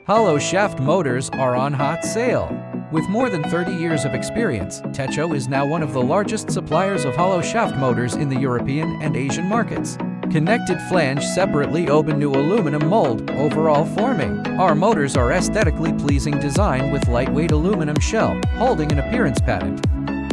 Hollow shaft motors are on hot sale. With more than 30 years of experience, TECHO is now one of the largest suppliers of hollow shaft motors in the European and Asian markets. Connected flange separately open to aluminum mold, overall forming. Our motors are aesthetically pleasing design with lightweight aluminum shell, holding an appearance patent.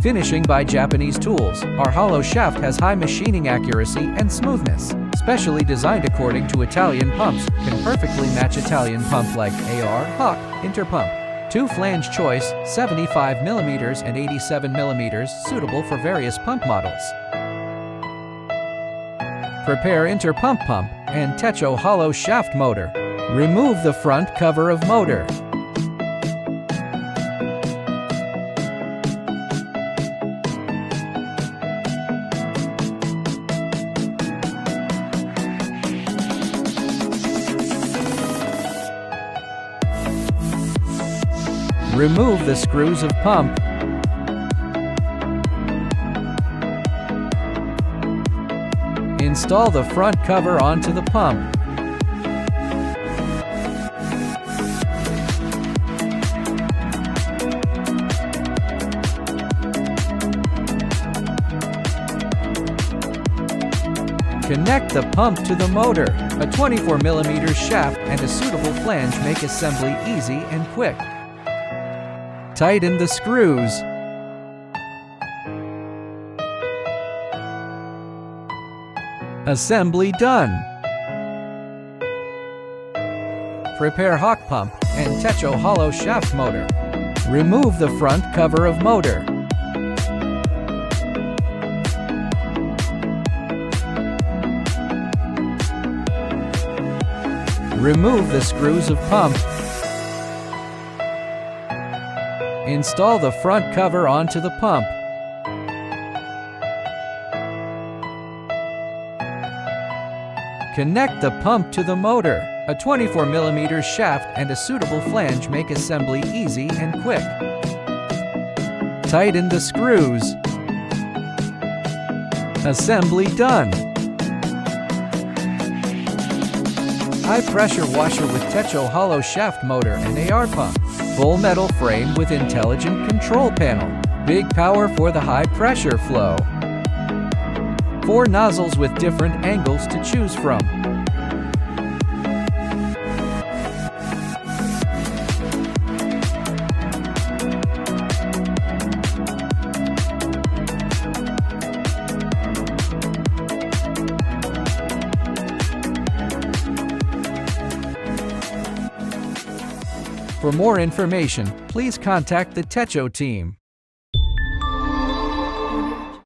Finishing by Japanese tools, our hollow shaft has high machining accuracy and smoothness. Specially designed according to Italian pumps, can perfectly match Italian pump like AR, Hawk, Interpump. Two flange choice, 75mm and 87mm, suitable for various pump models. Prepare Interpump pump and TECHO Hollow Shaft Motor. Remove the front cover of motor. Remove the screws of pump. Install the front cover onto the pump. Connect the pump to the motor. A 24mm shaft and a suitable flange make assembly easy and quick. Tighten the screws. Assembly done. Prepare Hawk pump and TECHO Hollow Shaft Motor. Remove the front cover of motor. Remove the screws of pump. Install the front cover onto the pump. Connect the pump to the motor. A 24mm shaft and a suitable flange make assembly easy and quick. Tighten the screws. Assembly done. High pressure washer with TECHO Hollow Shaft Motor and AR pump. Full metal frame with intelligent control panel. Big power for the high pressure flow. 4 nozzles with different angles to choose from. For more information, please contact the TECHO team.